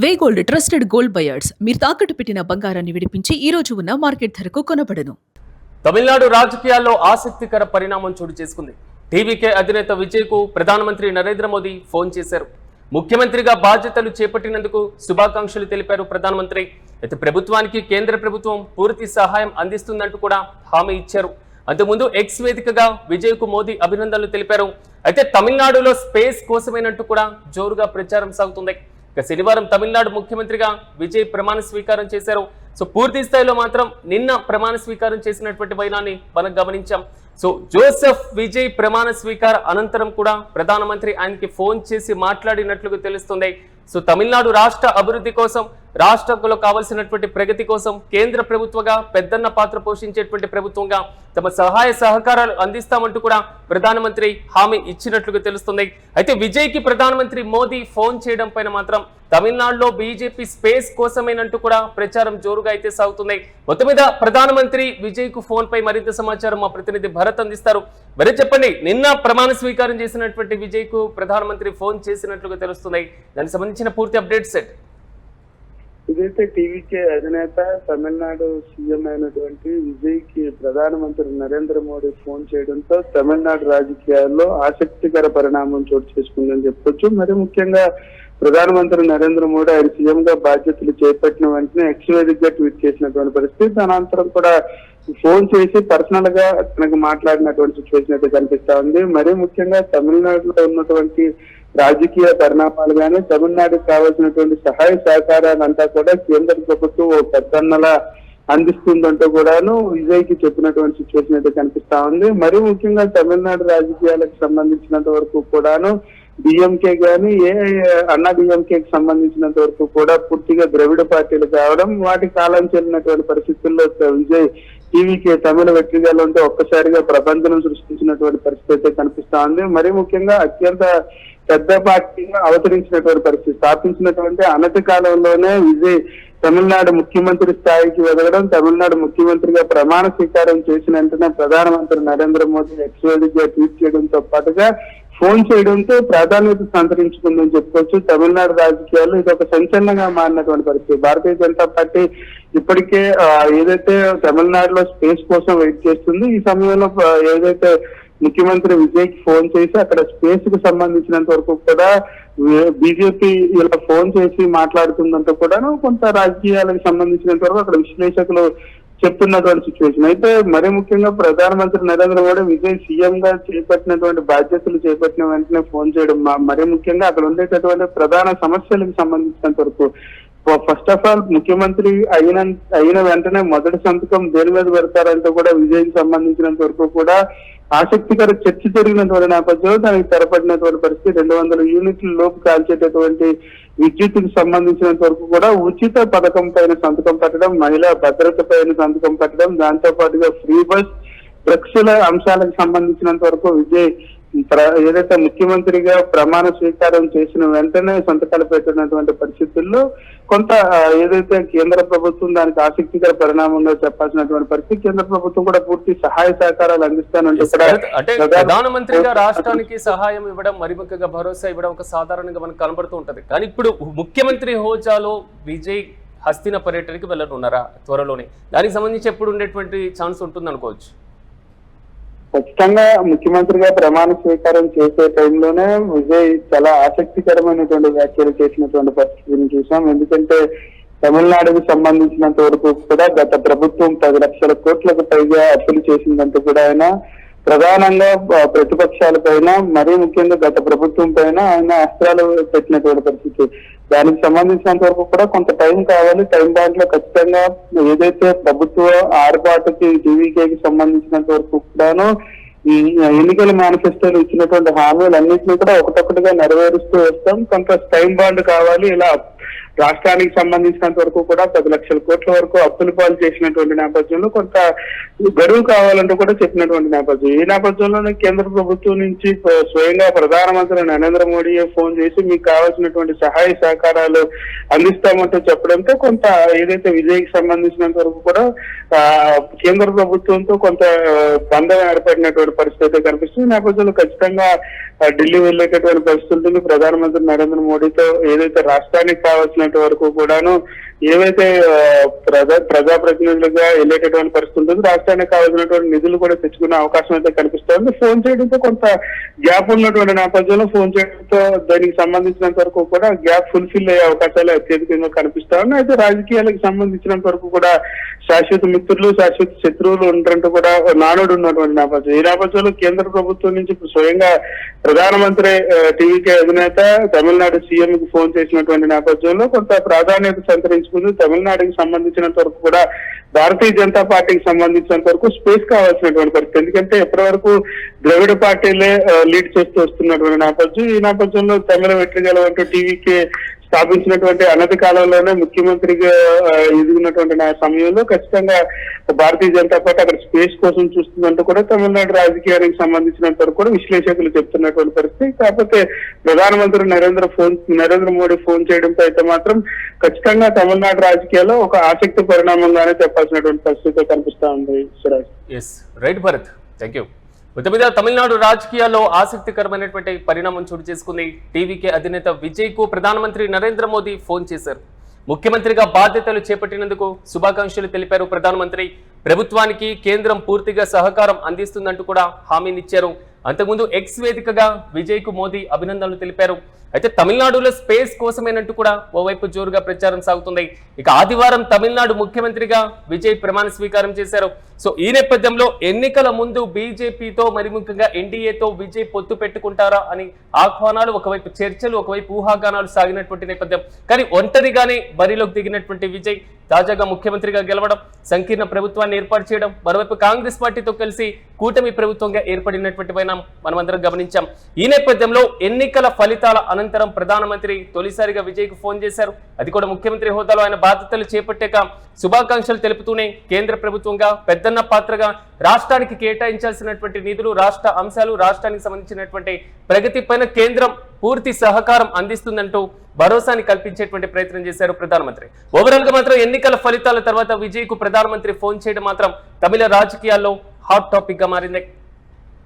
వే gold trusted gold buyers మీరు తాకట్టు పెట్టిన బంగారాన్ని విడిపించి ఈ రోజు ఉన్న మార్కెట్ ధరకు కొనబడను. తమిళనాడు రాజకీయాల్లో ఆసక్తికర పరిణామం చోటు చేసుకుంది. టీవీకే అధినేత విజయ్ కు ప్రధానమంత్రి నరేంద్ర మోదీ ఫోన్ చేశారు. ముఖ్యమంత్రిగా బాధ్యతలు చేపట్టినందుకు శుభాకాంక్షలు తెలిపారు ప్రధానమంత్రి. అయితే ప్రభుత్వానికి కేంద్ర ప్రభుత్వం పూర్తి సహాయం అందిస్తుందంటూ కూడా హామీ ఇచ్చారు. అంతకుముందు ఎక్స్ వేదికగా విజయ్ కు మోదీ అభినందనలు తెలిపారు. అయితే తమిళనాడులో స్పేస్ కోసమేనంటూ కూడా జోరుగా ప్రచారం సాగుతుంది. శనివారం తమిళనాడు ముఖ్యమంత్రిగా విజయ్ ప్రమాణ స్వీకారం చేశారు. సో పూర్తి స్థాయిలో మాత్రం నిన్న ప్రమాణ స్వీకారం చేసినటువంటి వైనాన్ని మనం గమనించాం. సో జోసెఫ్ విజయ్ ప్రమాణ స్వీకార అనంతరం కూడా ప్రధానమంత్రి ఆయనకి ఫోన్ చేసి మాట్లాడినట్లుగా తెలుస్తుంది. సో తమిళనాడు రాష్ట్ర అభివృద్ధి కోసం, రాష్ట్రంలో కావాల్సినటువంటి ప్రగతి కోసం కేంద్ర ప్రభుత్వంగా పెద్దన్న పాత్ర పోషించేటువంటి ప్రభుత్వంగా తమ సహాయ సహకారాలు అందిస్తామంటూ కూడా ప్రధానమంత్రి హామీ ఇచ్చినట్లుగా తెలుస్తుంది. అయితే విజయ్ కి ప్రధానమంత్రి మోదీ ఫోన్ చేయడం పైన మాత్రం తమిళనాడులో బీజేపీ స్పేస్ కోసమేనంటూ కూడా ప్రచారం జోరుగా అయితే సాగుతుంది. మొత్తం మీద ప్రధానమంత్రి విజయ్ కు ఫోన్ పై మరింత సమాచారం మా ప్రతినిధి భరత్ అందిస్తారు. మరి చెప్పండి, నిన్న ప్రమాణ స్వీకారం చేసినటువంటి విజయ్ కు ప్రధానమంత్రి ఫోన్ చేసినట్లుగా తెలుస్తుంది. దానికి సంబంధించిన పూర్తి అప్డేట్ సెట్. ఇదైతే టీవీకే అధినేత తమిళనాడు సీఎం అయినటువంటి విజయ్ కి ప్రధానమంత్రి నరేంద్ర మోడీ ఫోన్ చేయడంతో తమిళనాడు రాజకీయాల్లో ఆసక్తికర పరిణామం చోటు చేసుకుందని చెప్పొచ్చు. మరి ముఖ్యంగా ప్రధానమంత్రి నరేంద్ర మోడీ ఆయన సీఎం గా బాధ్యతలు చేపట్టిన వెంటనే ఎక్స్ వేదికగా ట్వీట్ చేసినటువంటి పరిస్థితి, దాని అనంతరం కూడా ఫోన్ చేసి పర్సనల్ గా తనకు మాట్లాడినటువంటి సిచ్యువేషన్ అయితే కనిపిస్తా ఉంది. మరి ముఖ్యంగా తమిళనాడులో ఉన్నటువంటి రాజకీయ పరిణామాలు కానీ, తమిళనాడుకు కావాల్సినటువంటి సహాయ సహకారాలంతా కూడా కేంద్ర ప్రభుత్వం ఓ పెద్దన్నలా అందిస్తుందంటూ కూడాను విజయ్ కి చెప్పినటువంటి సిచ్యువేషన్ అయితే కనిపిస్తా ఉంది. మరి ముఖ్యంగా తమిళనాడు రాజకీయాలకు సంబంధించినంత వరకు కూడాను డిఎంకే గాని అన్నా డిఎంకేకి సంబంధించినంత వరకు కూడా పూర్తిగా ద్రవిడ పార్టీలు కావడం, వాటి కాలం చెల్లినటువంటి పరిస్థితుల్లో విజయ్ టీవీకి తమిళ వ్యక్తిగాలంటే ఒక్కసారిగా ప్రపంచం సృష్టించినటువంటి పరిస్థితి అయితే కనిపిస్తా ఉంది. మరి ముఖ్యంగా అత్యంత పెద్ద పార్టీగా అవతరించినటువంటి పరిస్థితి, స్థాపించినటువంటి అనతి కాలంలోనే విజయ్ తమిళనాడు ముఖ్యమంత్రి స్థాయికి ఎదగడం, తమిళనాడు ముఖ్యమంత్రిగా ప్రమాణ స్వీకారం చేసిన వెంటనే ప్రధానమంత్రి నరేంద్ర మోదీ ఎక్స్ వేదికగా ట్వీట్ చేయడంతో పాటుగా ఫోన్ చేయడంతో ప్రాధాన్యత సంతరించుకుందని చెప్పుకోవచ్చు. తమిళనాడు రాజకీయాల్లో ఇది ఒక సంచలనంగా మారినటువంటి పరిస్థితి. భారతీయ జనతా పార్టీ ఇప్పటికే ఏదైతే తమిళనాడులో స్పేస్ కోసం వెయిట్ చేస్తుంది, ఈ సమయంలో ఏదైతే ముఖ్యమంత్రి విజయ్ కి ఫోన్ చేసి అక్కడ స్పేస్ కు సంబంధించినంత వరకు కూడా బీజేపీ ఇలా ఫోన్ చేసి మాట్లాడుతుందంటూ కూడాను కొంత రాజకీయాలకు సంబంధించినంత వరకు అక్కడ విశ్లేషకులు చెప్తున్నటువంటి సిచ్యువేషన్. అయితే మరీ ముఖ్యంగా ప్రధానమంత్రి నరేంద్ర మోడీ విజయ్ సీఎం గా చేపట్టినటువంటి బాధ్యతలు చేపట్టిన వెంటనే ఫోన్ చేయడం, మరీ ముఖ్యంగా అక్కడ ఉండేటటువంటి ప్రధాన సమస్యలకు సంబంధించినంత వరకు ఫస్ట్ ఆఫ్ ఆల్ ముఖ్యమంత్రి అయిన వెంటనే మొదటి సంతకం దేని మీద పెడతారంటూ కూడా విజయ్కి సంబంధించినంత వరకు కూడా ఆసక్తికర చర్చ జరిగినటువంటి నేపథ్యంలో దానికి తెరపడినటువంటి పరిస్థితి. 200 యూనిట్ల లోపు కాల్చేటటువంటి విద్యుత్తుకు సంబంధించినంత వరకు కూడా ఉచిత పథకం పైన సంతకం పెట్టడం, మహిళా భద్రత పైన సంతకం పెట్టడం, దాంతో పాటుగా ఫ్రీ బస్, డ్రగ్స్ల అంశాలకు సంబంధించినంత వరకు విజయ్ ఏదైతే ముఖ్యమంత్రిగా ప్రమాణ స్వీకారం చేసిన వెంటనే సంతకాలు పెట్టినటువంటి పరిస్థితుల్లో కొంత ఏదైతే కేంద్ర ప్రభుత్వం దానికి ఆసక్తికర పరిణామంగా చెప్పాల్సినటువంటి పరిస్థితి. కేంద్ర ప్రభుత్వం కూడా పూర్తి సహాయ సహకారాలు అందిస్తానంటే ప్రధానమంత్రిగా రాష్ట్రానికి సహాయం ఇవ్వడం, మరి ముఖ్యంగా భరోసా ఇవ్వడం ఒక సాధారణంగా మనకు కనబడుతూ ఉంటది. కానీ ఇప్పుడు ముఖ్యమంత్రి హోదాలో విజయ్ హస్తిన పర్యటనకి వెళ్ళనున్నారా త్వరలోనే? దానికి సంబంధించి ఎప్పుడు ఉండేటువంటి ఛాన్స్ ఉంటుంది అనుకోవచ్చు? ఖచ్చితంగా ముఖ్యమంత్రిగా ప్రమాణ స్వీకారం చేసే టైంలోనే విజయ్ చాలా ఆసక్తికరమైనటువంటి వ్యాఖ్యలు చేసినటువంటి పరిస్థితిని చూసాం. ఎందుకంటే తమిళనాడుకు సంబంధించినంత వరకు కూడా గత ప్రభుత్వం 10 లక్షల కోట్లకు పైగా అప్పులు చేసిందంటూ కూడా ఆయన ప్రధానంగా ప్రతిపక్షాల పైన, మరీ ముఖ్యంగా గత ప్రభుత్వం పైన ఆయన అస్త్రాలు పెట్టినటువంటి పరిస్థితి. దానికి సంబంధించినంత వరకు కూడా కొంత టైం కావాలి. టైం బాండ్ లో ఖచ్చితంగా ఏదైతే ప్రభుత్వ ఆర్పాటుకి టీవీకేకి సంబంధించినంత వరకు కూడాను ఈ ఎన్నికల మేనిఫెస్టోలు ఇచ్చినటువంటి హామీలన్నింటినీ కూడా ఒకటొకటిగా నెరవేరుస్తూ వస్తాం. కొంత టైం బాండ్ కావాలి. ఇలా రాష్ట్రానికి సంబంధించినంత వరకు కూడా 10 లక్షల కోట్ల వరకు అప్పులు పాలు చేసినటువంటి నేపథ్యంలో కొంత గడువు కావాలంటూ కూడా చెప్పినటువంటి నేపథ్యం. ఈ నేపథ్యంలోనే కేంద్ర ప్రభుత్వం నుంచి స్వయంగా ప్రధానమంత్రి నరేంద్ర మోడీ ఫోన్ చేసి మీకు కావాల్సినటువంటి సహాయ సహకారాలు అందిస్తామంటూ చెప్పడంతో కొంత ఏదైతే విజయ్కి సంబంధించినంత వరకు కూడా కేంద్ర ప్రభుత్వంతో కొంత బంధం ఏర్పడినటువంటి పరిస్థితి కనిపిస్తుంది. నేపథ్యంలో ఖచ్చితంగా ఢిల్లీ వెళ్ళేటటువంటి పరిస్థితులు ప్రధానమంత్రి నరేంద్ర మోడీతో ఏదైతే రాష్ట్రానికి కావాల్సిన సంబంధించినంత వరకు కూడాను ఏవైతే ప్రజాప్రతినిధులుగా వెళ్ళేటటువంటి పరిస్థితి ఉంటుందో రాష్ట్రానికి కావాల్సినటువంటి నిధులు కూడా తెచ్చుకునే అవకాశం అయితే కనిపిస్తోంది. ఫోన్ చేయడంతో కొంత గ్యాప్ ఉన్నటువంటి నేపథ్యంలో ఫోన్ చేయడంతో దానికి సంబంధించినంత వరకు కూడా గ్యాప్ ఫుల్ఫిల్ అయ్యే అవకాశాలు అత్యధికంగా కనిపిస్తా ఉన్నాయి. అయితే రాజకీయాలకు సంబంధించినంత వరకు కూడా శాశ్వత మిత్రులు శాశ్వత శత్రువులు ఉంటారంటూ కూడా నానుడు ఉన్నటువంటి నేపథ్యం. ఈ నేపథ్యంలో కేంద్ర ప్రభుత్వం నుంచి ఇప్పుడు స్వయంగా ప్రధానమంత్రి టీవీకే అధినేత తమిళనాడు సీఎం కు ఫోన్ చేసినటువంటి నేపథ్యంలో కొంత ప్రాధాన్యత సంతరించుకుంది. తమిళనాడుకి సంబంధించినంత వరకు కూడా భారతీయ జనతా పార్టీకి సంబంధించినంత వరకు స్పేస్ కావాల్సినటువంటి పరిస్థితి. ఎందుకంటే ఎప్పటి వరకు ద్రవిడ పార్టీలే లీడ్ చేస్తూ వస్తున్నటువంటి నేపథ్యం. ఈ నేపథ్యంలో తమిళ వెట్రిగల అంటూ టీవీకే స్థాపించినటువంటి అనతి కాలంలోనే ముఖ్యమంత్రిగా ఎదిగినటువంటి సమయంలో ఖచ్చితంగా భారతీయ జనతా పార్టీ అక్కడ స్పేస్ కోసం చూస్తుందంటూ కూడా తమిళనాడు రాజకీయానికి సంబంధించినంత వరకు కూడా విశ్లేషకులు చెప్తున్నటువంటి పరిస్థితి. కాకపోతే ప్రధానమంత్రి నరేంద్ర మోడీ ఫోన్ చేయడంతో అయితే మాత్రం ఖచ్చితంగా తమిళనాడు రాజకీయాల్లో ఒక ఆసక్తి పరిణామంగానే చెప్పాల్సినటువంటి పరిస్థితి కనిపిస్తా ఉంది. Suresh. Yes right Bharat, thank you. మొత్తం మీద తమిళనాడు రాజకీయాల్లో ఆసక్తికరమైనటువంటి పరిణామం చోటు చేసుకుంది. టీవీకే అధినేత విజయ్ కు ప్రధానమంత్రి నరేంద్ర మోదీ ఫోన్ చేశారు. ముఖ్యమంత్రిగా బాధ్యతలు చేపట్టినందుకు శుభాకాంక్షలు తెలిపారు ప్రధానమంత్రి. ప్రభుత్వానికి కేంద్రం పూర్తిగా సహకారం అందిస్తుందంటూ కూడా హామీనిచ్చారు. అంతకుముందు ఎక్స్ వేదికగా విజయ్ కు మోదీ అభినందనలు తెలిపారు. అయితే తమిళనాడులో స్పేస్ కోసమేనంటూ కూడా ఓవైపు జోరుగా ప్రచారం సాగుతుంది. ఇక ఆదివారం తమిళనాడు ముఖ్యమంత్రిగా విజయ్ ప్రమాణ స్వీకారం చేశారు. సో ఈ నేపథ్యంలో ఎన్నికల ముందు బీజేపీతో మరి ముఖ్యంగా ఎన్డీఏతో విజయ్ పొత్తు పెట్టుకుంటారా అని ఆహ్వానాలు, ఒకవైపు చర్చలు, ఒకవైపు ఊహాగానాలు సాగినటువంటి నేపథ్యం. కానీ ఒంటరిగానే బరిలోకి దిగినటువంటి విజయ్ తాజాగా ముఖ్యమంత్రిగా గెలవడం, సంకీర్ణ ప్రభుత్వాన్ని ఏర్పాటు చేయడం, మరోవైపు కాంగ్రెస్ పార్టీతో కలిసి కూటమి ప్రభుత్వంగా ఏర్పడినటువంటి మనమందరం గమనించాం. ఈ నేపథ్యంలో ఎన్నికల ఫలితాల అనంతరం ప్రధానమంత్రి తొలిసారిగా విజయ్ కు ఫోన్ చేశారు. అది కూడా ముఖ్యమంత్రి హోదాలో ఆయన బాధ్యతలు చేపట్టాక శుభాకాంక్షలు తెలుపుతూనే కేంద్ర ప్రభుత్వంగా పెద్దన్న పాత్రగా రాష్ట్రానికి కేటాయించాల్సినటువంటి నిధులు, రాష్ట్ర అంశాలు, రాష్ట్రానికి సంబంధించినటువంటి ప్రగతి పైన కేంద్రం పూర్తి సహకారం అందిస్తుందంటూ భరోసాని కల్పించేటువంటి ప్రయత్నం చేశారు ప్రధానమంత్రి. ఓవరాల్ గా మాత్రం ఎన్నికల ఫలితాల తర్వాత విజయ్ కు ప్రధానమంత్రి ఫోన్ చేయడం మాత్రం తమిళ రాజకీయాల్లో హాట్ టాపిక్ గా మారింది.